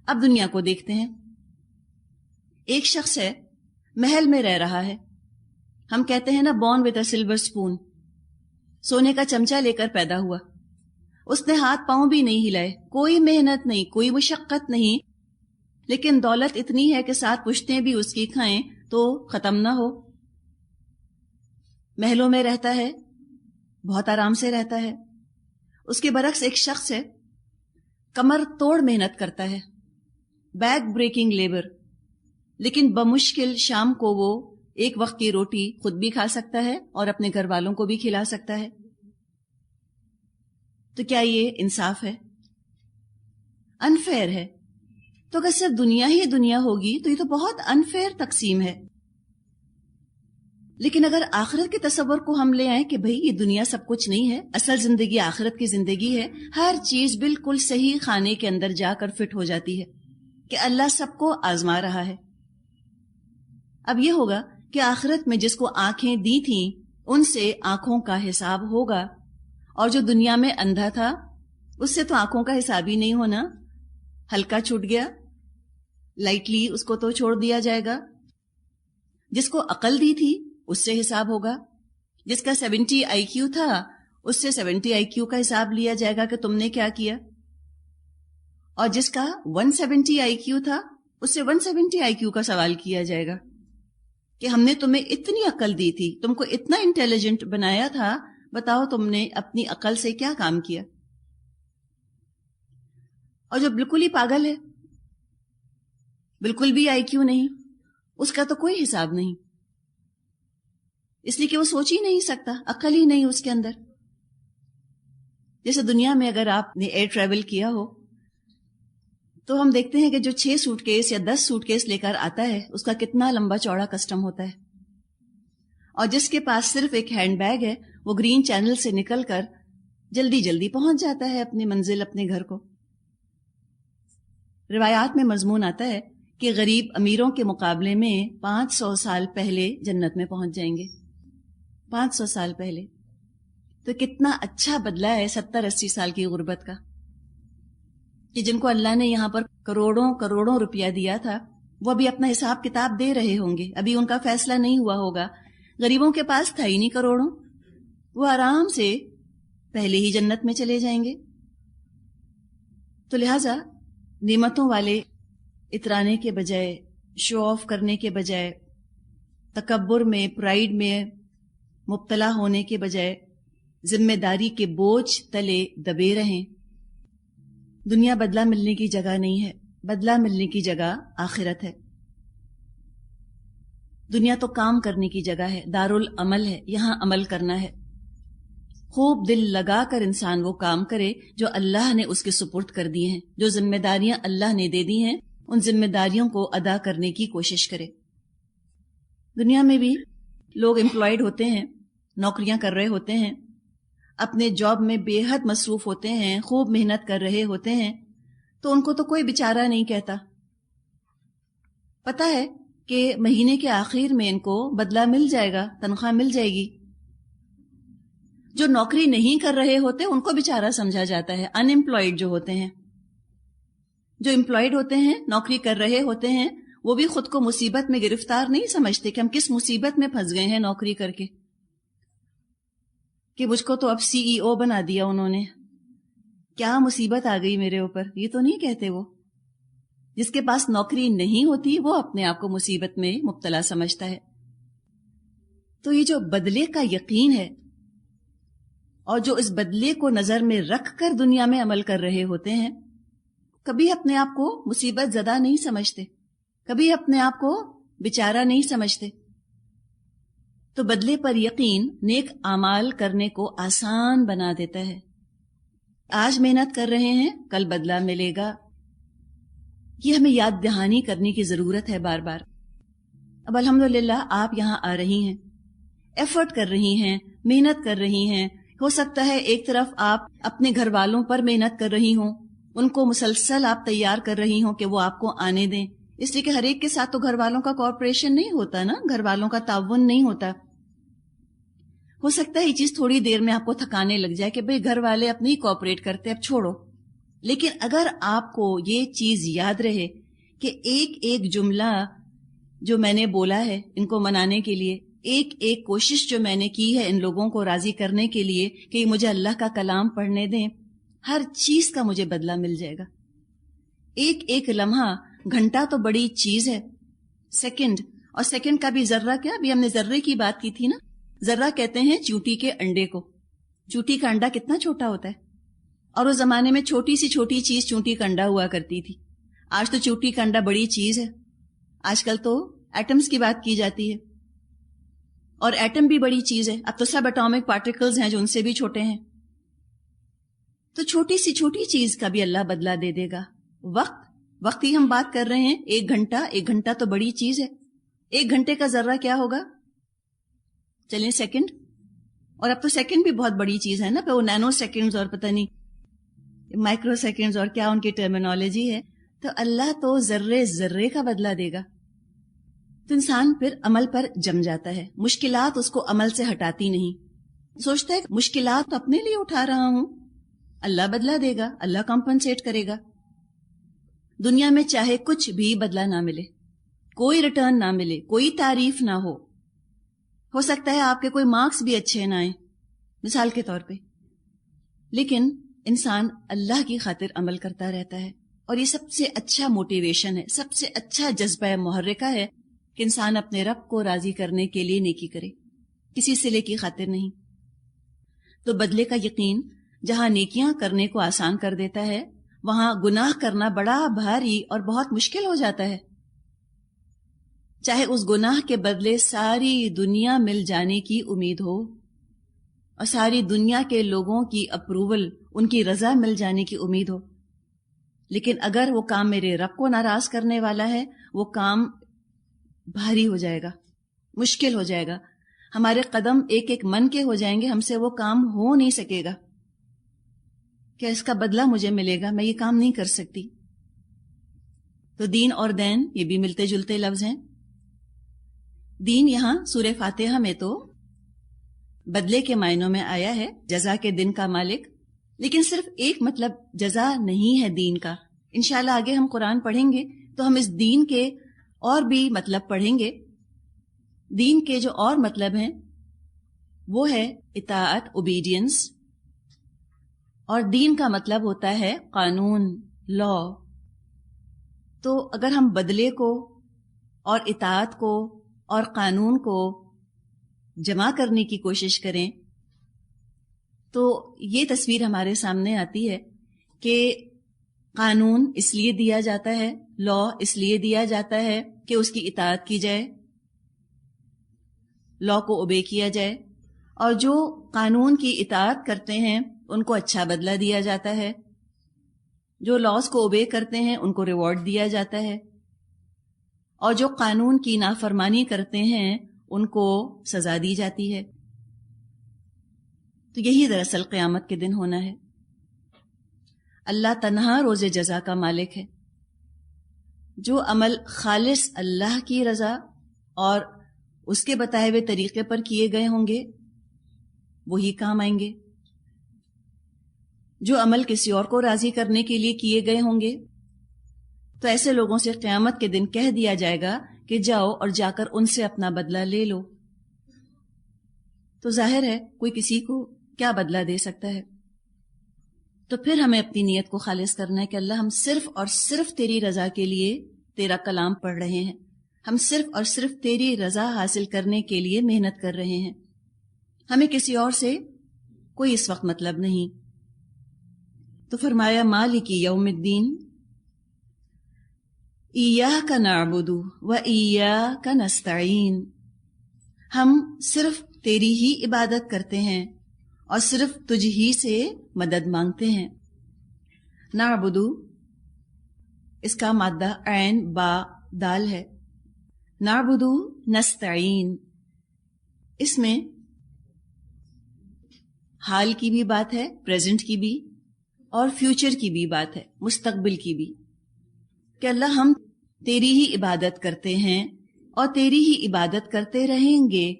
اب دنیا کو دیکھتے ہیں. ایک شخص ہے، محل میں رہ رہا ہے. ہم کہتے ہیں نا born with a silver spoon, سونے کا چمچہ لے کر پیدا ہوا. اس نے ہاتھ پاؤں بھی نہیں ہلائے، کوئی محنت نہیں، کوئی مشقت نہیں، لیکن دولت اتنی ہے کہ 7 پشتیں بھی اس کی کھائیں تو ختم نہ ہو. محلوں میں رہتا ہے، بہت آرام سے رہتا ہے. اس کے برعکس ایک شخص ہے، کمر توڑ محنت کرتا ہے، بیک بریکنگ لیبر، لیکن بمشکل شام کو وہ ایک وقت کی روٹی خود بھی کھا سکتا ہے اور اپنے گھر والوں کو بھی کھلا سکتا ہے. تو کیا یہ انصاف ہے؟ انفیئر ہے. تو اگر صرف دنیا ہی دنیا ہوگی تو یہ تو بہت انفیئر تقسیم ہے. لیکن اگر آخرت کے تصور کو ہم لے آئیں کہ بھئی یہ دنیا سب کچھ نہیں ہے، اصل زندگی آخرت کی زندگی ہے، ہر چیز بالکل صحیح خانے کے اندر جا کر فٹ ہو جاتی ہے کہ اللہ سب کو آزما رہا ہے. اب یہ ہوگا کہ آخرت میں جس کو آنکھیں دی تھیں ان سے آنکھوں کا حساب ہوگا، اور جو دنیا میں اندھا تھا اس سے تو آنکھوں کا حساب ہی نہیں ہونا، ہلکا چھوٹ گیا، لائٹلی اس کو تو چھوڑ دیا جائے گا. جس کو عقل دی تھی اس سے حساب ہوگا، جس کا 70 آئی کیو تھا اس سے 70 آئی کیو کا حساب لیا جائے گا کہ تم نے کیا کیا، اور جس کا 170 آئی کیو تھا اس سے 170 آئی کیو کا سوال کیا جائے گا کہ ہم نے تمہیں اتنی عقل دی تھی، تم کو اتنا انٹیلیجنٹ بنایا تھا، بتاؤ تم نے اپنی عقل سے کیا کام کیا. اور جو بالکل ہی پاگل ہے، بالکل بھی آئی کیو نہیں، اس کا تو کوئی حساب نہیں، اس لیے کہ وہ سوچ ہی نہیں سکتا، عقل ہی نہیں اس کے اندر. جیسے دنیا میں اگر آپ نے ایئر ٹریول کیا ہو تو ہم دیکھتے ہیں کہ جو 6 سوٹ کیس یا 10 سوٹ کیس لے کر آتا ہے اس کا کتنا لمبا چوڑا کسٹم ہوتا ہے، اور جس کے پاس صرف ایک ہینڈ بیگ ہے وہ گرین چینل سے نکل کر جلدی جلدی پہنچ جاتا ہے اپنی منزل، اپنے گھر کو. روایات میں مضمون آتا ہے کہ غریب امیروں کے مقابلے میں 500 سال پہلے جنت میں پہنچ جائیں گے. 500 سال پہلے تو کتنا اچھا بدلہ ہے 70-80 سال کی غربت کا، کہ جن کو اللہ نے یہاں پر کروڑوں کروڑوں روپیہ دیا تھا وہ ابھی اپنا حساب کتاب دے رہے ہوں گے، ابھی ان کا فیصلہ نہیں ہوا ہوگا. غریبوں کے پاس تھا ہی نہیں کروڑوں، وہ آرام سے پہلے ہی جنت میں چلے جائیں گے. تو لہٰذا نعمتوں والے اترانے کے بجائے، شو آف کرنے کے بجائے، تکبر میں، پرائیڈ میں مبتلا ہونے کے بجائے ذمہ داری کے بوجھ تلے دبے رہیں. دنیا بدلہ ملنے کی جگہ نہیں ہے، بدلہ ملنے کی جگہ آخرت ہے. دنیا تو کام کرنے کی جگہ ہے، دارالعمل ہے، یہاں عمل کرنا ہے. خوب دل لگا کر انسان وہ کام کرے جو اللہ نے اس کے سپرد کر دیے ہیں، جو ذمہ داریاں اللہ نے دے دی ہیں ان ذمہ داریوں کو ادا کرنے کی کوشش کرے. دنیا میں بھی لوگ امپلائڈ ہوتے ہیں، نوکریاں کر رہے ہوتے ہیں، اپنے جاب میں بے حد مصروف ہوتے ہیں، خوب محنت کر رہے ہوتے ہیں، تو ان کو تو کوئی بیچارہ نہیں کہتا. پتہ ہے کہ مہینے کے آخر میں ان کو بدلہ مل جائے گا، تنخواہ مل جائے گی. جو نوکری نہیں کر رہے ہوتے ان کو بیچارہ سمجھا جاتا ہے، ان امپلائڈ جو ہوتے ہیں. جو امپلائڈ ہوتے ہیں، نوکری کر رہے ہوتے ہیں، وہ بھی خود کو مصیبت میں گرفتار نہیں سمجھتے کہ ہم کس مصیبت میں پھنس گئے ہیں نوکری کر کے، کہ مجھ کو تو اب CEO بنا دیا انہوں نے، کیا مصیبت آ گئی میرے اوپر. یہ تو نہیں کہتے. وہ جس کے پاس نوکری نہیں ہوتی وہ اپنے آپ کو مصیبت میں مبتلا سمجھتا ہے. تو یہ جو بدلے کا یقین ہے اور جو اس بدلے کو نظر میں رکھ کر دنیا میں عمل کر رہے ہوتے ہیں، کبھی اپنے آپ کو مصیبت زدہ نہیں سمجھتے، کبھی اپنے آپ کو بیچارہ نہیں سمجھتے. تو بدلے پر یقین نیک اعمال کرنے کو آسان بنا دیتا ہے. آج محنت کر رہے ہیں، کل بدلہ ملے گا. یہ ہمیں یاد دہانی کرنے کی ضرورت ہے بار بار. اب الحمدللہ آپ یہاں آ رہی ہیں، ایفرٹ کر رہی ہیں، محنت کر رہی ہیں. ہو سکتا ہے ایک طرف آپ اپنے گھر والوں پر محنت کر رہی ہوں، ان کو مسلسل آپ تیار کر رہی ہوں کہ وہ آپ کو آنے دیں، اس لیے کہ ہر ایک کے ساتھ تو گھر والوں کا کوآپریشن نہیں ہوتا نا، گھر والوں کا تعاون نہیں ہوتا. ہو سکتا ہے یہ چیز تھوڑی دیر میں آپ کو تھکانے لگ جائے کہ بھئی گھر والے اپنے ہی کوآپریٹ کرتے، اب چھوڑو، لیکن اگر آپ کو یہ چیز یاد رہے کہ ایک ایک جملہ جو میں نے بولا ہے ان کو منانے کے لیے، ایک ایک کوشش جو میں نے کی ہے ان لوگوں کو راضی کرنے کے لیے کہ مجھے اللہ کا کلام پڑھنے دیں، ہر چیز کا مجھے بدلہ مل جائے گا. ایک ایک لمحہ، گھنٹہ تو بڑی چیز ہے، سیکنڈ، اور سیکنڈ کا بھی ذرہ کیا، ابھی ہم نے ذرے کی بات کی تھی نا. ذرہ کہتے ہیں چونٹی کے انڈے کو. چونٹی کا انڈا کتنا چھوٹا ہوتا ہے، اور اس زمانے میں چھوٹی سی چھوٹی چیز چونٹی کا انڈا ہوا کرتی تھی. آج تو چونٹی کا انڈا بڑی چیز ہے. آج کل تو ایٹمز کی بات کی جاتی ہے، اور ایٹم بھی بڑی چیز ہے. اب تو سب اٹامک پارٹیکلز ہیں جو ان سے بھی چھوٹے ہیں. تو چھوٹی سی چھوٹی چیز کا بھی اللہ بدلہ دے دے گا. وقت ہی ہم بات کر رہے ہیں. ایک گھنٹہ تو بڑی چیز ہے. ایک گھنٹے کا ذرہ کیا ہوگا؟ چلیں سیکنڈ، اور اب تو سیکنڈ بھی بہت بڑی چیز ہے نا، پہ وہ نینو سیکنڈز اور پتہ نہیں مائکرو سیکنڈز اور کیا ان کی ٹرمینالوجی ہے. تو اللہ تو ذرے ذرے کا بدلہ دے گا. تو انسان پھر عمل پر جم جاتا ہے. مشکلات اس کو عمل سے ہٹاتی نہیں. سوچتا ہے مشکلات تو اپنے لیے اٹھا رہا ہوں، اللہ بدلہ دے گا، اللہ کمپنسیٹ کرے گا. دنیا میں چاہے کچھ بھی بدلہ نہ ملے، کوئی ریٹرن نہ ملے، کوئی تعریف نہ ہو سکتا ہے آپ کے کوئی مارکس بھی اچھے نہ آئیں مثال کے طور پہ، لیکن انسان اللہ کی خاطر عمل کرتا رہتا ہے. اور یہ سب سے اچھا موٹیویشن ہے، سب سے اچھا جذبہ محرکہ ہے کہ انسان اپنے رب کو راضی کرنے کے لیے نیکی کرے، کسی صلے کی خاطر نہیں. تو بدلے کا یقین جہاں نیکیاں کرنے کو آسان کر دیتا ہے، وہاں گناہ کرنا بڑا بھاری اور بہت مشکل ہو جاتا ہے. چاہے اس گناہ کے بدلے ساری دنیا مل جانے کی امید ہو اور ساری دنیا کے لوگوں کی اپروول، ان کی رضا مل جانے کی امید ہو، لیکن اگر وہ کام میرے رب کو ناراض کرنے والا ہے، وہ کام بھاری ہو جائے گا، مشکل ہو جائے گا. ہمارے قدم ایک ایک من کے ہو جائیں گے، ہم سے وہ کام ہو نہیں سکے گا. کیا اس کا بدلہ مجھے ملے گا؟ میں یہ کام نہیں کر سکتی. تو دین اور دین یہ بھی ملتے جلتے لفظ ہیں. دین یہاں سورہ فاتحہ میں تو بدلے کے معنوں میں آیا ہے، جزا کے دن کا مالک، لیکن صرف ایک مطلب جزا نہیں ہے دین کا. انشاءاللہ آگے ہم قرآن پڑھیں گے تو ہم اس دین کے اور بھی مطلب پڑھیں گے. دین کے جو اور مطلب ہیں وہ ہے اطاعت، اوبیڈینس، اور دین کا مطلب ہوتا ہے قانون، لا. تو اگر ہم بدلے کو اور اطاعت کو اور قانون کو جمع کرنے کی کوشش کریں تو یہ تصویر ہمارے سامنے آتی ہے کہ قانون اس لیے دیا جاتا ہے، لا اس لیے دیا جاتا ہے کہ اس کی اطاعت کی جائے، لا کو اوبے کیا جائے، اور جو قانون کی اطاعت کرتے ہیں ان کو اچھا بدلہ دیا جاتا ہے، جو لاز کو اوبے کرتے ہیں ان کو ریوارڈ دیا جاتا ہے، اور جو قانون کی نافرمانی کرتے ہیں ان کو سزا دی جاتی ہے. تو یہی دراصل قیامت کے دن ہونا ہے. اللہ تنہا روز جزا کا مالک ہے. جو عمل خالص اللہ کی رضا اور اس کے بتائے ہوئے طریقے پر کیے گئے ہوں گے وہی کام آئیں گے. جو عمل کسی اور کو راضی کرنے کے لیے کیے گئے ہوں گے تو ایسے لوگوں سے قیامت کے دن کہہ دیا جائے گا کہ جاؤ اور جا کر ان سے اپنا بدلہ لے لو. تو ظاہر ہے کوئی کسی کو کیا بدلہ دے سکتا ہے. تو پھر ہمیں اپنی نیت کو خالص کرنا ہے کہ اللہ ہم صرف اور صرف تیری رضا کے لیے تیرا کلام پڑھ رہے ہیں، ہم صرف اور صرف تیری رضا حاصل کرنے کے لیے محنت کر رہے ہیں، ہمیں کسی اور سے کوئی اس وقت مطلب نہیں. تو فرمایا مالک یوم الدین ایاک نعبد و ایاک نستعین، ہم صرف تیری ہی عبادت کرتے ہیں اور صرف تجھ ہی سے مدد مانگتے ہیں. نعبد اس کا مادہ عین با دال ہے. نعبد نستعین، اس میں حال کی بھی بات ہے، پریزنٹ کی بھی، اور فیوچر کی بھی بات ہے، مستقبل کی بھی، کہ اللہ ہم تیری ہی عبادت کرتے ہیں اور تیری ہی عبادت کرتے رہیں گے.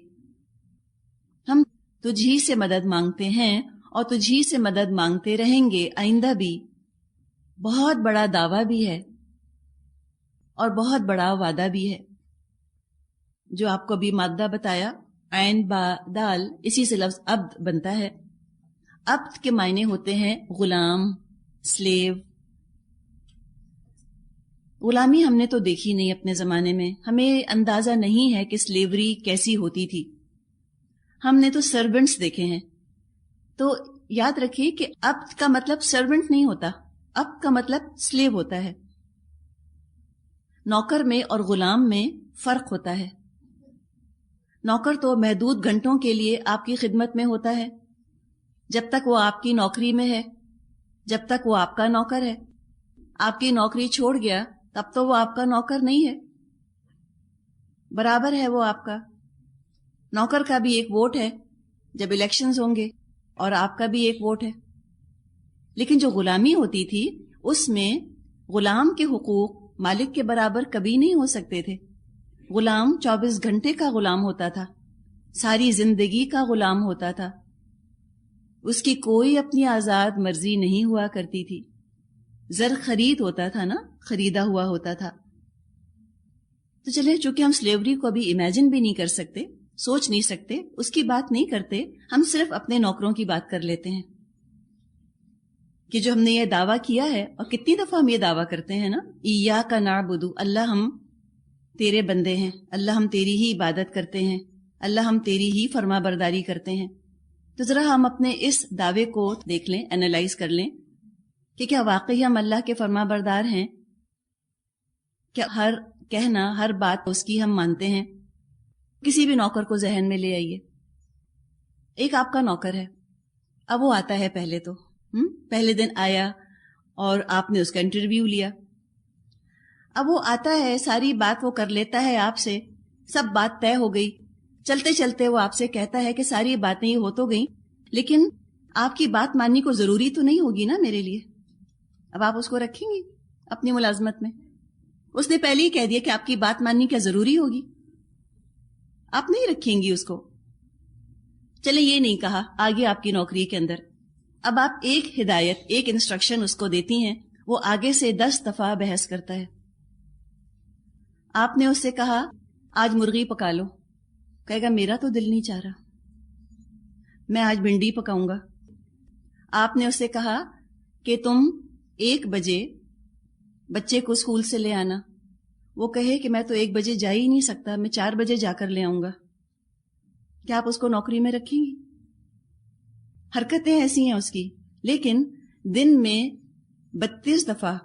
ہم تجھ ہی سے مدد مانگتے ہیں اور تجھ ہی سے مدد مانگتے رہیں گے آئندہ بھی. بہت بڑا دعویٰ بھی ہے اور بہت بڑا وعدہ بھی ہے. جو آپ کو ابھی مادہ بتایا عین با دال، اسی سے لفظ عبد بنتا ہے. عبد کے معنی ہوتے ہیں غلام، سلیو. غلامی ہم نے تو دیکھی نہیں اپنے زمانے میں، ہمیں اندازہ نہیں ہے کہ سلیوری کیسی ہوتی تھی. ہم نے تو سرونٹس دیکھے ہیں. تو یاد رکھیے کہ عبد کا مطلب سرونٹ نہیں ہوتا، عبد کا مطلب سلیو ہوتا ہے. نوکر میں اور غلام میں فرق ہوتا ہے. نوکر تو محدود گھنٹوں کے لیے آپ کی خدمت میں ہوتا ہے، جب تک وہ آپ کی نوکری میں ہے، جب تک وہ آپ کا نوکر ہے. آپ کی نوکری چھوڑ گیا تب تو وہ آپ کا نوکر نہیں ہے، برابر ہے وہ آپ کا. نوکر کا بھی ایک ووٹ ہے جب الیکشنز ہوں گے، اور آپ کا بھی ایک ووٹ ہے. لیکن جو غلامی ہوتی تھی اس میں غلام کے حقوق مالک کے برابر کبھی نہیں ہو سکتے تھے. غلام 24 گھنٹے کا غلام ہوتا تھا، ساری زندگی کا غلام ہوتا تھا. اس کی کوئی اپنی آزاد مرضی نہیں ہوا کرتی تھی. زر خرید ہوتا تھا نا، خریدا ہوا ہوتا تھا. تو چلے، چونکہ ہم سلیوری کو ابھی امیجن بھی نہیں کر سکتے، سوچ نہیں سکتے، اس کی بات نہیں کرتے، ہم صرف اپنے نوکروں کی بات کر لیتے ہیں کہ جو ہم نے یہ دعویٰ کیا ہے. اور کتنی دفعہ ہم یہ دعویٰ کرتے ہیں نا، ایاک نعبد، اللہ ہم تیرے بندے ہیں، اللہ ہم تیری ہی عبادت کرتے ہیں، اللہ ہم تیری ہی فرما برداری کرتے ہیں. تو ذرا ہم اپنے اس دعوے کو دیکھ لیں، انالائز کر لیں کہ کیا واقعی ہم اللہ کے فرما بردار ہیں؟ کیا ہر کہنا، ہر بات اس کی ہم مانتے ہیں؟ کسی بھی نوکر کو ذہن میں لے آئیے. ایک آپ کا نوکر ہے، اب وہ آتا ہے پہلے دن آیا اور آپ نے اس کا انٹرویو لیا. اب وہ آتا ہے، ساری بات وہ کر لیتا ہے آپ سے، سب بات طے ہو گئی. چلتے چلتے وہ آپ سے کہتا ہے کہ ساری باتیں یہ ہو تو گئیں، لیکن آپ کی بات ماننی کو ضروری تو نہیں ہوگی نا میرے لیے. اب آپ اس کو رکھیں گی اپنی ملازمت میں؟ اس نے پہلے ہی کہہ دیا کہ آپ کی بات ماننی کیا ضروری ہوگی، آپ نہیں رکھیں گی اس کو. چلے یہ نہیں کہا، آگے آپ کی نوکری کے اندر اب آپ ایک ہدایت، ایک انسٹرکشن اس کو دیتی ہیں، وہ آگے سے 10 دفعہ بحث کرتا ہے. آپ نے اس سے کہا آج مرغی پکا لو، کہے گا میرا تو دل نہیں چاہ رہا، میں آج بھنڈی پکاؤں گا. آپ نے اس سے کہا کہ تم 1 بجے بچے کو اسکول سے لے آنا، وہ کہے کہ میں تو 1 بجے جا ہی نہیں سکتا، میں 4 بجے جا کر لے آؤں گا. کیا آپ اس کو نوکری میں رکھیں گی؟ حرکتیں ایسی ہیں اس کی، لیکن دن میں 32 دفعہ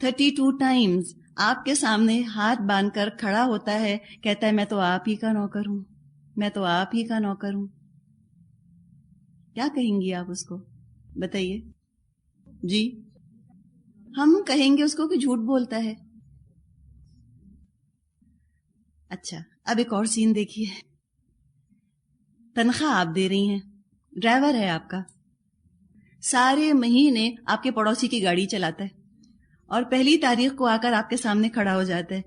32 ٹائمز آپ کے سامنے ہاتھ باندھ کر کھڑا ہوتا ہے، کہتا ہے میں تو آپ ہی کا نوکر ہوں، میں تو آپ ہی کا نوکر ہوں. کیا کہیں گی آپ اس کو؟ بتائیے. جی ہم کہیں گے اس کو کہ جھوٹ بولتا ہے. اچھا اب ایک اور سین دیکھیے. تنخواہ آپ دے رہی ہیں، ڈرائیور ہے آپ کا، سارے مہینے آپ کے پڑوسی کی گاڑی چلاتا ہے، اور پہلی تاریخ کو آ کر آپ کے سامنے کھڑا ہو جاتا ہے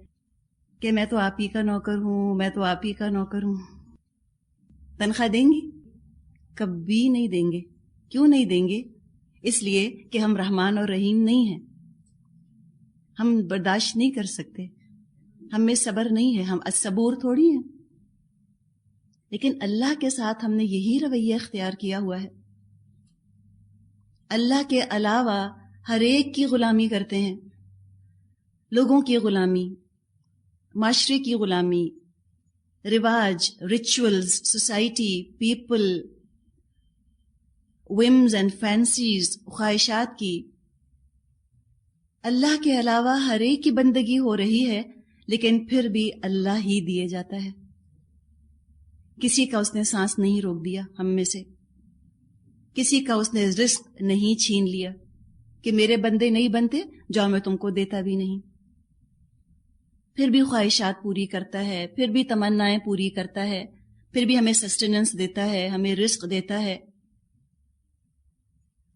کہ میں تو آپ ہی کا نوکر ہوں، میں تو آپ ہی کا نوکر ہوں. تنخواہ دیں گی؟ کبھی نہیں دیں گے. کیوں نہیں دیں گے؟ اس لیے کہ ہم رحمان اور رحیم نہیں ہیں، ہم برداشت نہیں کر سکتے، ہم میں صبر نہیں ہے، ہم الصبور تھوڑی ہیں. لیکن اللہ کے ساتھ ہم نے یہی رویہ اختیار کیا ہوا ہے. اللہ کے علاوہ ہر ایک کی غلامی کرتے ہیں، لوگوں کی غلامی، معاشرے کی غلامی، رواج، rituals, society, people, whims and fancies, خواہشات کی. اللہ کے علاوہ ہر ایک کی بندگی ہو رہی ہے، لیکن پھر بھی اللہ ہی دیے جاتا ہے. کسی کا اس نے سانس نہیں روک دیا ہم میں سے، کسی کا اس نے رزق نہیں چھین لیا کہ میرے بندے نہیں بنتے جو میں تم کو دیتا بھی نہیں. پھر بھی خواہشات پوری کرتا ہے، پھر بھی تمنائیں پوری کرتا ہے، پھر بھی ہمیں سسٹیننس دیتا ہے، ہمیں رزق دیتا ہے،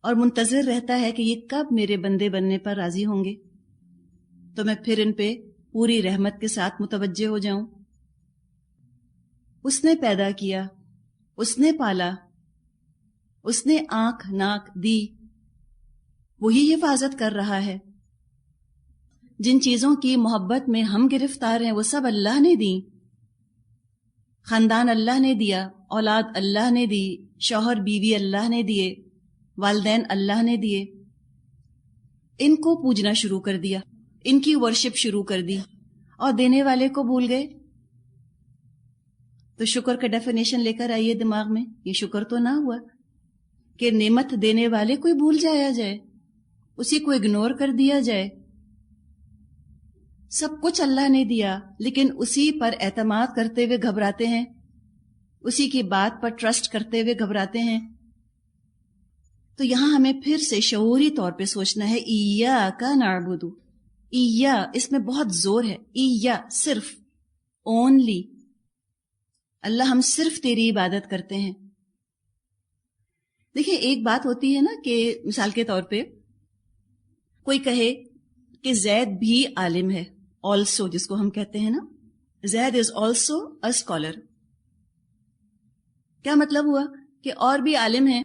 اور منتظر رہتا ہے کہ یہ کب میرے بندے بننے پر راضی ہوں گے تو میں پھر ان پہ پوری رحمت کے ساتھ متوجہ ہو جاؤں. اس نے پیدا کیا، اس نے پالا، اس نے آنکھ ناک دی، وہی حفاظت کر رہا ہے. جن چیزوں کی محبت میں ہم گرفتار ہیں وہ سب اللہ نے دی. خاندان اللہ نے دیا، اولاد اللہ نے دی، شوہر بیوی اللہ نے دیے، والدین اللہ نے دیے. ان کو پوجنا شروع کر دیا، ان کی ورشپ شروع کر دی اور دینے والے کو بھول گئے. تو شکر کا ڈیفینیشن لے کر آئیے دماغ میں. یہ شکر تو نہ ہوا کہ نعمت دینے والے کو ہی بھول جایا جائے، اسی کو اگنور کر دیا جائے. سب کچھ اللہ نے دیا لیکن اسی پر اعتماد کرتے ہوئے گھبراتے ہیں، اسی کی بات پر ٹرسٹ کرتے ہوئے گھبراتے ہیں. تو یہاں ہمیں پھر سے شعوری طور پہ سوچنا ہے ایاک نعبد. ایا اس میں بہت زور ہے. ایا صرف، اونلی. اللہ ہم صرف تیری عبادت کرتے ہیں. دیکھیں ایک بات ہوتی ہے نا کہ مثال کے طور پہ کوئی کہے کہ زید بھی عالم ہے، آلسو جس کو ہم کہتے ہیں نا، زید از آلسو اے اسکالر. کیا مطلب ہوا کہ اور بھی عالم ہیں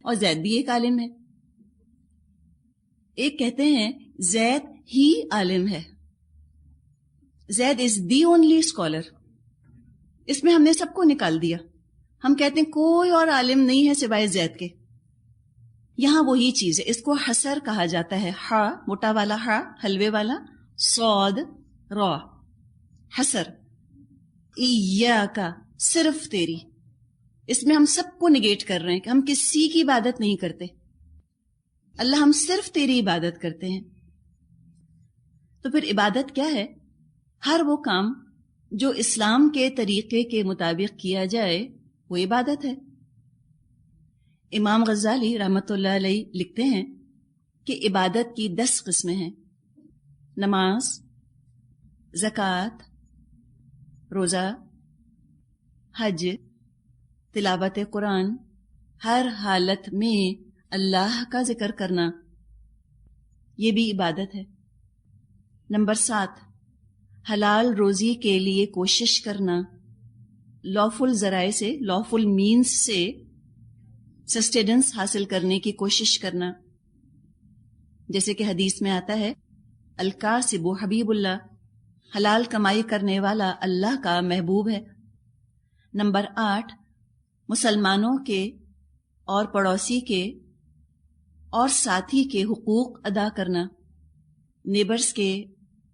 اور زید بھی ایک عالم ہے. ایک کہتے ہیں زید ہی عالم ہے، زید از دی اونلی اسکالر. اس میں ہم نے سب کو نکال دیا. ہم کہتے ہیں کوئی اور عالم نہیں ہے سوائے زید کے. یہاں وہی چیز ہے، اس کو حسر کہا جاتا ہے. ہا موٹا والا ہا، حلوے والا، صاد را، حسر. ایاکا صرف تیری. اس میں ہم سب کو نگیٹ کر رہے ہیں کہ ہم کسی کی عبادت نہیں کرتے. اللہ ہم صرف تیری عبادت کرتے ہیں. تو پھر عبادت کیا ہے؟ ہر وہ کام جو اسلام کے طریقے کے مطابق کیا جائے وہ عبادت ہے. امام غزالی رحمۃ اللہ علیہ لکھتے ہیں کہ عبادت کی 10 قسمیں ہیں: نماز، زکوٰۃ، روزہ، حج، تلاوت قرآن، ہر حالت میں اللہ کا ذکر کرنا، یہ بھی عبادت ہے. نمبر 7، حلال روزی کے لیے کوشش کرنا، لافل ذرائع سے، لافل مینز سے سسٹیننس حاصل کرنے کی کوشش کرنا. جیسے کہ حدیث میں آتا ہے الکاسب حبیب اللہ، حلال کمائی کرنے والا اللہ کا محبوب ہے. نمبر 8، مسلمانوں کے اور پڑوسی کے اور ساتھی کے حقوق ادا کرنا. نیبرز کے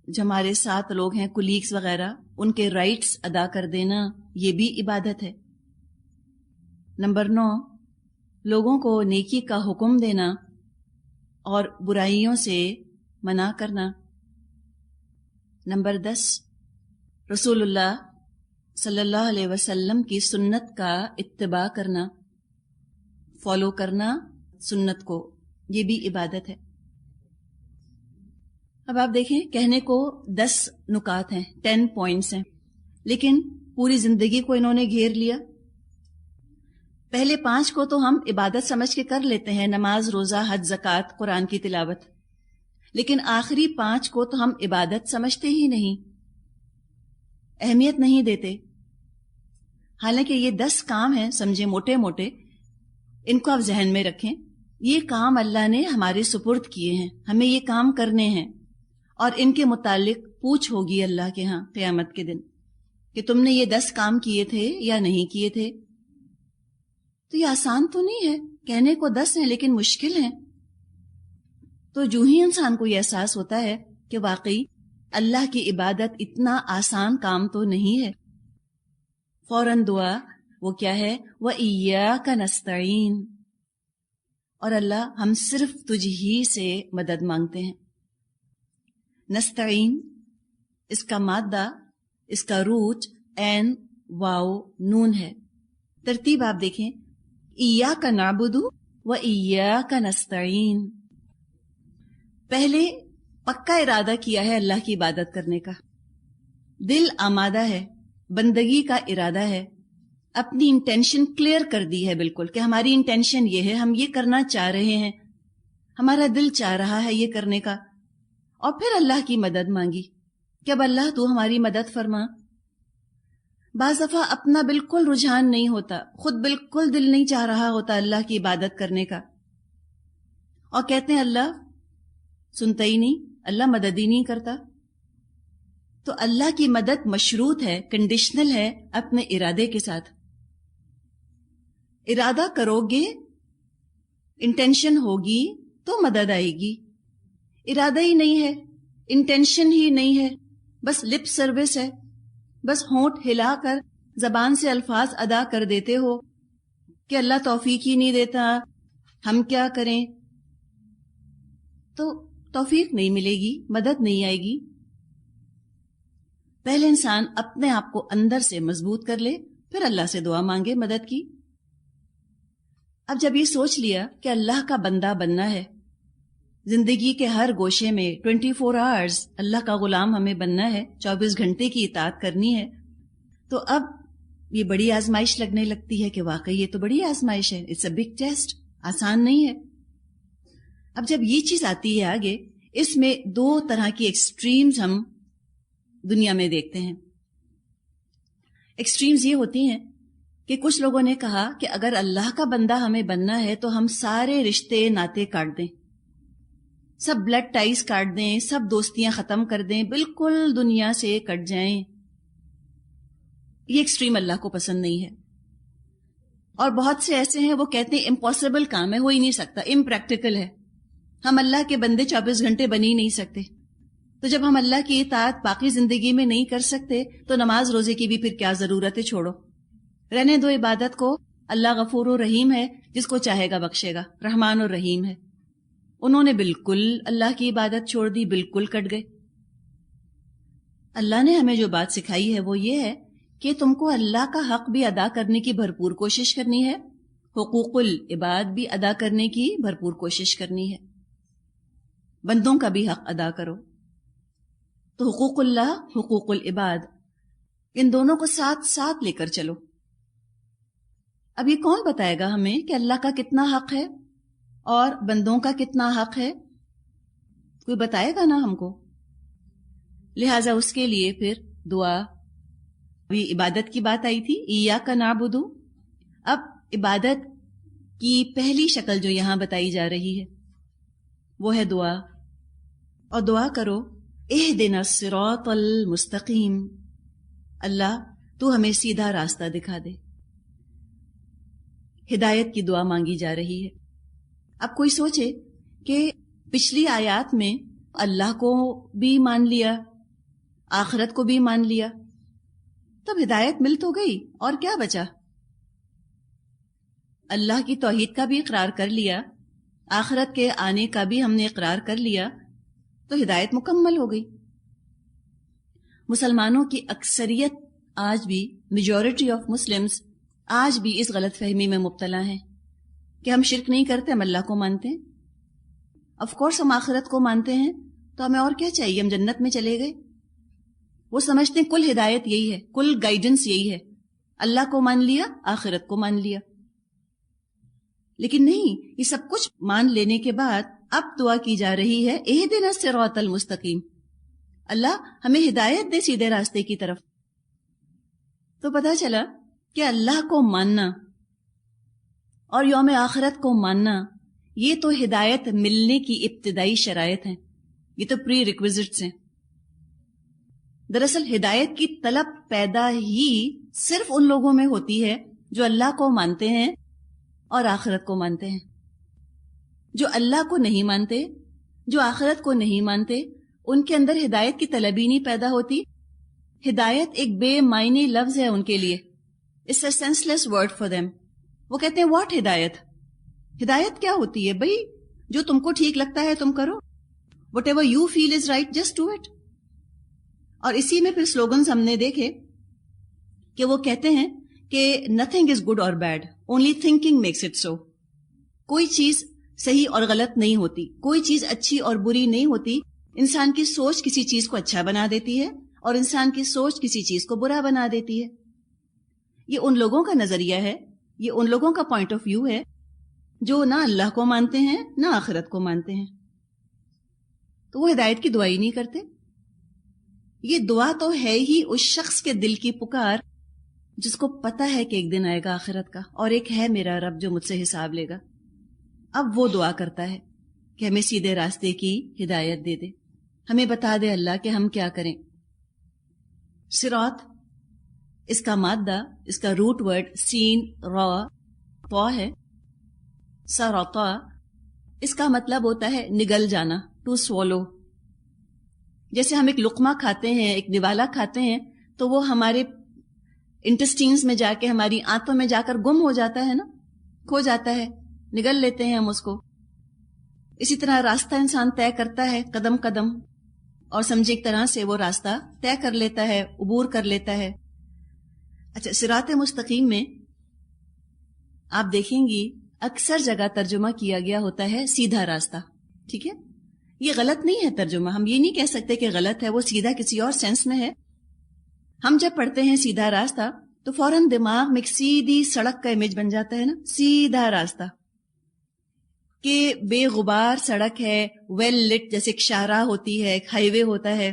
جو ہمارے ساتھ لوگ ہیں، کولیگز وغیرہ، ان کے رائٹس ادا کر دینا، یہ بھی عبادت ہے. نمبر 9، لوگوں کو نیکی کا حکم دینا اور برائیوں سے منع کرنا. نمبر 10، رسول اللہ صلی اللہ علیہ وسلم کی سنت کا اتباع کرنا، فالو کرنا سنت کو، یہ بھی عبادت ہے. اب آپ دیکھیں کہنے کو 10 نکات ہیں، 10 پوائنٹس ہیں، لیکن پوری زندگی کو انہوں نے گھیر لیا. پہلے 5 کو تو ہم عبادت سمجھ کے کر لیتے ہیں، نماز، روزہ، حج، زکوٰۃ، قرآن کی تلاوت، لیکن آخری 5 کو تو ہم عبادت سمجھتے ہی نہیں، اہمیت نہیں دیتے. حالانکہ یہ 10 کام ہیں، سمجھے موٹے موٹے، ان کو آپ ذہن میں رکھیں. یہ کام اللہ نے ہمارے سپرد کیے ہیں، ہمیں یہ کام کرنے ہیں، اور ان کے متعلق پوچھ ہوگی اللہ کے ہاں قیامت کے دن کہ تم نے یہ 10 کام کیے تھے یا نہیں کیے تھے. تو یہ آسان تو نہیں ہے، کہنے کو 10 ہیں لیکن مشکل ہیں. تو جو ہی انسان کو یہ احساس ہوتا ہے کہ واقعی اللہ کی عبادت اتنا آسان کام تو نہیں ہے، فوراً دعا وہ کیا ہے؟ وَإِيَّاكَ نَسْتَعِينُ، اور اللہ ہم صرف تجھ ہی سے مدد مانگتے ہیں. نستعین، اس کا مادہ، اس کا روٹ عین واو نون ہے. ترتیب آپ دیکھیں، ایاک نعبد و ایاک نستعین. پہلے پکا ارادہ کیا ہے اللہ کی عبادت کرنے کا، دل آمادہ ہے، بندگی کا ارادہ ہے، اپنی انٹینشن کلیئر کر دی ہے بالکل کہ ہماری انٹینشن یہ ہے، ہم یہ کرنا چاہ رہے ہیں، ہمارا دل چاہ رہا ہے یہ کرنے کا. اور پھر اللہ کی مدد مانگی کہ اب اللہ تو ہماری مدد فرما. بعض دفعہ اپنا بالکل رجحان نہیں ہوتا، خود بالکل دل نہیں چاہ رہا ہوتا اللہ کی عبادت کرنے کا، اور کہتے ہیں اللہ سنتا ہی نہیں، اللہ مدد ہی نہیں کرتا. تو اللہ کی مدد مشروط ہے، کنڈیشنل ہے اپنے ارادے کے ساتھ. ارادہ کرو گے، انٹینشن ہوگی تو مدد آئے گی. ارادہ ہی نہیں ہے، انٹینشن ہی نہیں ہے، بس لپ سروس ہے، بس ہونٹ ہلا کر زبان سے الفاظ ادا کر دیتے ہو کہ اللہ توفیق ہی نہیں دیتا، ہم کیا کریں، تو توفیق نہیں ملے گی، مدد نہیں آئے گی. پہلے انسان اپنے آپ کو اندر سے مضبوط کر لے، پھر اللہ سے دعا مانگے مدد کی. اب جب یہ سوچ لیا کہ اللہ کا بندہ بننا ہے، زندگی کے ہر گوشے میں 24 آورز اللہ کا غلام ہمیں بننا ہے، 24 گھنٹے کی اطاعت کرنی ہے، تو اب یہ بڑی آزمائش لگنے لگتی ہے کہ واقعی یہ تو بڑی آزمائش ہے. اٹس اے بگ ٹیسٹ، آسان نہیں ہے. اب جب یہ چیز آتی ہے آگے، اس میں دو طرح کی ایکسٹریمز ہم دنیا میں دیکھتے ہیں. ایکسٹریمز یہ ہوتی ہیں کہ کچھ لوگوں نے کہا کہ اگر اللہ کا بندہ ہمیں بننا ہے تو ہم سارے رشتے ناطے کاٹ دیں، سب بلڈ ٹائز کاٹ دیں، سب دوستیاں ختم کر دیں، بالکل دنیا سے کٹ جائیں. یہ ایکسٹریم اللہ کو پسند نہیں ہے. اور بہت سے ایسے ہیں وہ کہتے ہیں امپاسبل کام ہے، ہو ہی نہیں سکتا، امپریکٹیکل ہے، ہم اللہ کے بندے 24 گھنٹے بن ہی نہیں سکتے. تو جب ہم اللہ کی اطاعت باقی زندگی میں نہیں کر سکتے تو نماز روزے کی بھی پھر کیا ضرورت ہے، چھوڑو، رہنے دو عبادت کو. اللہ غفور و رحیم ہے، جس کو چاہے گا بخشے گا، رحمان اور رحیم ہے. انہوں نے بالکل اللہ کی عبادت چھوڑ دی، بالکل کٹ گئے. اللہ نے ہمیں جو بات سکھائی ہے وہ یہ ہے کہ تم کو اللہ کا حق بھی ادا کرنے کی بھرپور کوشش کرنی ہے، حقوق العباد بھی ادا کرنے کی بھرپور کوشش کرنی ہے. بندوں کا بھی حق ادا کرو. تو حقوق اللہ، حقوق العباد، ان دونوں کو ساتھ ساتھ لے کر چلو. اب یہ کون بتائے گا ہمیں کہ اللہ کا کتنا حق ہے اور بندوں کا کتنا حق ہے؟ کوئی بتائے گا نا ہم کو. لہٰذا اس کے لیے پھر دعا. ابھی عبادت کی بات آئی تھی، ایاک نعبد. اب عبادت کی پہلی شکل جو یہاں بتائی جا رہی ہے وہ ہے دعا. اور دعا کرو، اہدنا الصراط المستقیم، اللہ تو ہمیں سیدھا راستہ دکھا دے. ہدایت کی دعا مانگی جا رہی ہے. اب کوئی سوچے کہ پچھلی آیات میں اللہ کو بھی مان لیا، آخرت کو بھی مان لیا، تب ہدایت مل تو گئی، اور کیا بچا؟ اللہ کی توحید کا بھی اقرار کر لیا، آخرت کے آنے کا بھی ہم نے اقرار کر لیا، تو ہدایت مکمل ہو گئی. مسلمانوں کی اکثریت آج بھی، میجورٹی آف مسلمز آج بھی اس غلط فہمی میں مبتلا ہیں کہ ہم شرک نہیں کرتے، ہم اللہ کو مانتے ہیں. آف کورس ہم آخرت کو مانتے ہیں، تو ہمیں اور کیا چاہیے، ہم جنت میں چلے گئے. وہ سمجھتے ہیں کل ہدایت یہی ہے، کل گائیڈنس یہی ہے، اللہ کو مان لیا، آخرت کو مان لیا. لیکن نہیں، یہ سب کچھ مان لینے کے بعد اب دعا کی جا رہی ہے، اہدنا الصراط المستقیم، اللہ ہمیں ہدایت دے سیدھے راستے کی طرف. تو پتہ چلا کہ اللہ کو ماننا اور یوم آخرت کو ماننا یہ تو ہدایت ملنے کی ابتدائی شرائط ہیں، یہ تو پری ریکویزٹس ہیں. دراصل ہدایت کی طلب پیدا ہی صرف ان لوگوں میں ہوتی ہے جو اللہ کو مانتے ہیں اور آخرت کو مانتے ہیں. جو اللہ کو نہیں مانتے، جو آخرت کو نہیں مانتے، ان کے اندر ہدایت کی طلب ہی نہیں پیدا ہوتی. ہدایت ایک بے معنی لفظ ہے ان کے لیے، it's a senseless word for them. وہ کہتے ہیں واٹ ہدایت؟ ہدایت کیا ہوتی ہے بھائی؟ جو تم کو ٹھیک لگتا ہے تم کرو، whatever you feel is right just do it. اور اسی میں پھر سلوگنز ہم نے دیکھے کہ وہ کہتے ہیں کہ نتھنگ از گڈ اور bad, only thinking makes it so. کوئی چیز صحیح اور غلط نہیں ہوتی، کوئی چیز اچھی اور بری نہیں ہوتی. انسان کی سوچ کسی چیز کو اچھا بنا دیتی ہے اور انسان کی سوچ کسی چیز کو برا بنا دیتی ہے. یہ ان لوگوں کا نظریہ ہے، یہ ان لوگوں کا پوائنٹ آف ویو ہے جو نہ اللہ کو مانتے ہیں نہ آخرت کو مانتے ہیں. تو وہ ہدایت کی دعا ہی نہیں کرتے. یہ دعا تو ہے ہی اس شخص کے دل کی پکار جس کو پتا ہے کہ ایک دن آئے گا آخرت کا، اور ایک ہے میرا رب جو مجھ سے حساب لے گا. اب وہ دعا کرتا ہے کہ ہمیں سیدھے راستے کی ہدایت دے دے. ہمیں بتا دے اللہ کہ ہم کیا کریں. صراط، اس کا مادہ، اس کا روٹ ورڈ سین را طا ہے. سراطا، اس کا مطلب ہوتا ہے نگل جانا، ٹو سوالو. جیسے ہم ایک لقمہ کھاتے ہیں، ایک نوالا کھاتے ہیں، تو وہ ہمارے انٹسٹینز میں جا کے، ہماری آنتوں میں جا کر گم ہو جاتا ہے نا، کھو جاتا ہے، نگل لیتے ہیں ہم اس کو. اسی طرح راستہ انسان طے کرتا ہے قدم قدم، اور سمجھے ایک طرح سے وہ راستہ طے کر لیتا ہے، عبور کر لیتا ہے. اچھا، صراط مستقیم میں آپ دیکھیں گی اکثر جگہ ترجمہ کیا گیا ہوتا ہے سیدھا راستہ. ٹھیک ہے، یہ غلط نہیں ہے ترجمہ، ہم یہ نہیں کہہ سکتے کہ غلط ہے، وہ سیدھا کسی اور سینس میں ہے. ہم جب پڑھتے ہیں سیدھا راستہ تو فوراً دماغ میں ایک سیدھی سڑک کا امیج بن جاتا ہے نا، سیدھا راستہ، کہ بے غبار سڑک ہے، ویل لٹ، جیسے ایک شاہراہ ہوتی ہے، ایک ہائی وے ہوتا ہے،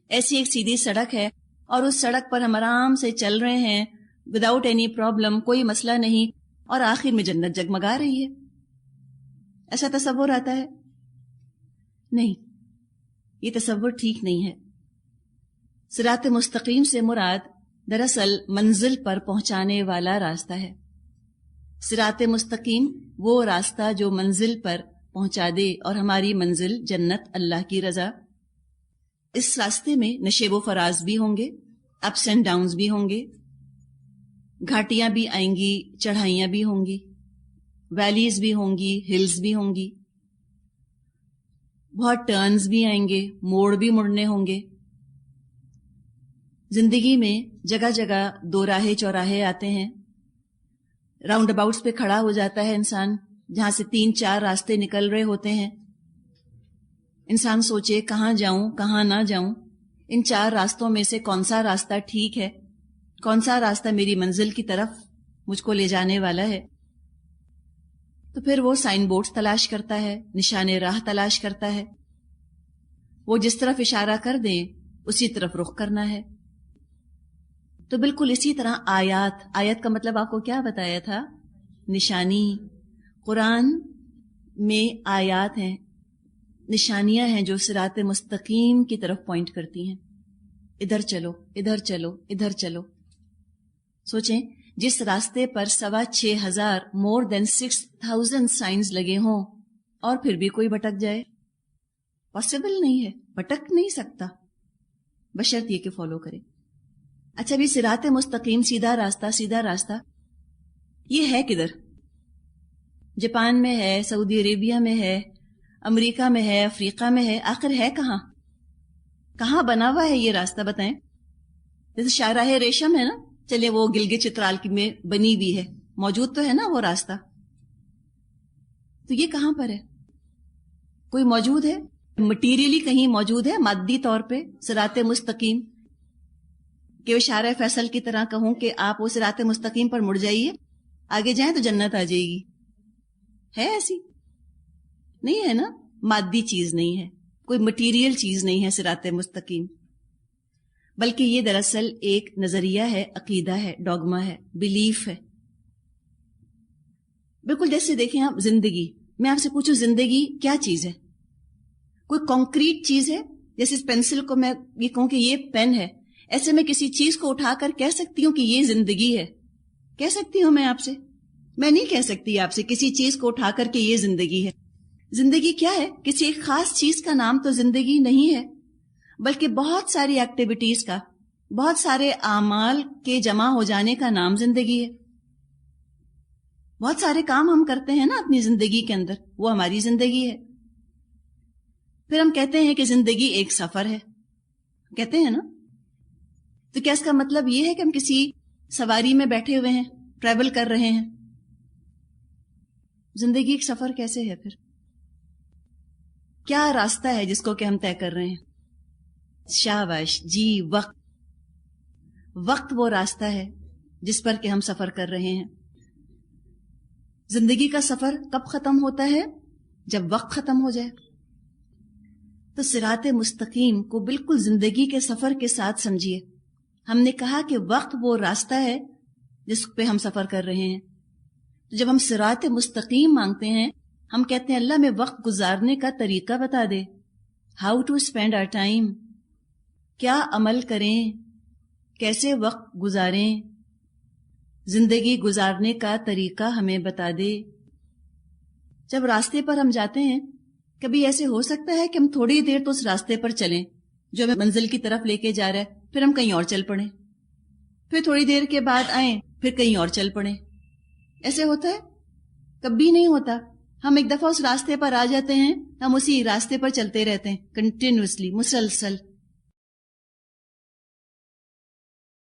ایسی ایک سیدھی سڑک ہے، اور اس سڑک پر ہم آرام سے چل رہے ہیں وداؤٹ اینی پرابلم، کوئی مسئلہ نہیں، اور آخر میں جنت جگمگا رہی ہے. ایسا تصور آتا ہے؟ نہیں، یہ تصور ٹھیک نہیں ہے. صراط مستقیم سے مراد دراصل منزل پر پہنچانے والا راستہ ہے. صراط مستقیم وہ راستہ جو منزل پر پہنچا دے، اور ہماری منزل جنت، اللہ کی رضا. اس راستے میں نشیب و فراز بھی ہوں گے، اپس اینڈ ڈاؤنز بھی ہوں گے، گھاٹیاں بھی آئیں گی، چڑھائیاں بھی ہوں گی، ویلیز بھی ہوں گی، ہلز بھی ہوں گی، بہت ٹرنز بھی آئیں گے، موڑ بھی مڑنے ہوں گے. زندگی میں جگہ جگہ دو راہے چوراہے آتے ہیں، راؤنڈ اباؤٹس پہ کھڑا ہو جاتا ہے انسان، جہاں سے 3-4 راستے نکل رہے ہوتے ہیں. انسان سوچے کہاں جاؤں کہاں نہ جاؤں، ان 4 راستوں میں سے کون سا راستہ ٹھیک ہے، کون سا راستہ میری منزل کی طرف مجھ کو لے جانے والا ہے. تو پھر وہ سائن بورڈز تلاش کرتا ہے، نشان راہ تلاش کرتا ہے. وہ جس طرف اشارہ کر دیں اسی طرف رخ کرنا ہے. تو بالکل اسی طرح آیت کا مطلب آپ کو کیا بتایا تھا؟ نشانی. قرآن میں آیات ہیں، نشانیاں ہیں جو صراط مستقیم کی طرف پوائنٹ کرتی ہیں. ادھر چلو، ادھر چلو، ادھر چلو. سوچیں، جس راستے پر 6,500 more than 6,000 سائنز لگے ہوں، اور پھر بھی کوئی بھٹک جائے، پاسبل نہیں ہے، بھٹک نہیں سکتا بشرط یہ کہ فالو کرے. اچھا، بھی صراط مستقیم، سیدھا راستہ یہ ہے کدھر؟ جاپان میں ہے، سعودی عربیہ میں ہے، امریکہ میں ہے، افریقہ میں ہے، آخر ہے کہاں؟ کہاں بنا ہوا ہے یہ راستہ؟ بتائیں. جیسے شاہراہ ریشم ہے نا، چلے وہ گلگت چترال میں بنی ہوئی ہے، موجود تو ہے نا وہ راستہ، تو یہ کہاں پر ہے؟ کوئی موجود ہے؟ مٹیریلی کہیں موجود ہے مادی طور پہ صراط مستقیم، کہ وہ شارع فیصل کی طرح کہوں کہ آپ وہ صراط مستقیم پر مڑ جائیے، آگے جائیں تو جنت آ جائے گی؟ ہے ایسی؟ نہیں ہے نا، مادی چیز نہیں ہے، کوئی مٹیریل چیز نہیں ہے صراط مستقیم، بلکہ یہ دراصل ایک نظریہ ہے، عقیدہ ہے، ڈوگما ہے، بلیف ہے. بالکل جیسے دیکھیں آپ زندگی، میں آپ سے پوچھوں زندگی کیا چیز ہے؟ کوئی کانکریٹ چیز ہے؟ جیسے اس پینسل کو میں یہ کہوں کہ یہ پین ہے، ایسے میں کسی چیز کو اٹھا کر کہہ سکتی ہوں کہ یہ زندگی ہے؟ کہہ سکتی ہوں میں آپ سے؟ میں نہیں کہہ سکتی آپ سے کسی چیز کو اٹھا کر کہ یہ زندگی ہے. زندگی کیا ہے؟ کسی ایک خاص چیز کا نام تو زندگی نہیں ہے، بلکہ بہت ساری ایکٹیویٹیز کا، بہت سارے اعمال کے جمع ہو جانے کا نام زندگی ہے. بہت سارے کام ہم کرتے ہیں نا اپنی زندگی کے اندر، وہ ہماری زندگی ہے. پھر ہم کہتے ہیں کہ زندگی ایک سفر ہے، کہتے ہیں نا. تو کیا اس کا مطلب یہ ہے کہ ہم کسی سواری میں بیٹھے ہوئے ہیں، ٹریول کر رہے ہیں؟ زندگی ایک سفر کیسے ہے پھر؟ کیا راستہ ہے جس کو کہ ہم طے کر رہے ہیں؟ شاباش جی، وقت وہ راستہ ہے جس پر کہ ہم سفر کر رہے ہیں. زندگی کا سفر کب ختم ہوتا ہے؟ جب وقت ختم ہو جائے. تو صراط مستقیم کو بالکل زندگی کے سفر کے ساتھ سمجھیے. ہم نے کہا کہ وقت وہ راستہ ہے جس پہ ہم سفر کر رہے ہیں. تو جب ہم صراط مستقیم مانگتے ہیں، ہم کہتے ہیں اللہ میں وقت گزارنے کا طریقہ بتا دے. How to spend our time, کیا عمل کریں، کیسے وقت گزاریں، زندگی گزارنے کا طریقہ ہمیں بتا دے۔ جب راستے پر ہم جاتے ہیں، کبھی ایسے ہو سکتا ہے کہ ہم تھوڑی دیر تو اس راستے پر چلیں جو ہمیں منزل کی طرف لے کے جا رہا ہے، پھر ہم کہیں اور چل پڑیں، پھر تھوڑی دیر کے بعد آئیں، پھر کہیں اور چل پڑیں۔ ایسے ہوتا ہے؟ کبھی نہیں ہوتا۔ ہم ایک دفعہ اس راستے پر آ جاتے ہیں، ہم اسی راستے پر چلتے رہتے ہیں کنٹینیوسلی، مسلسل۔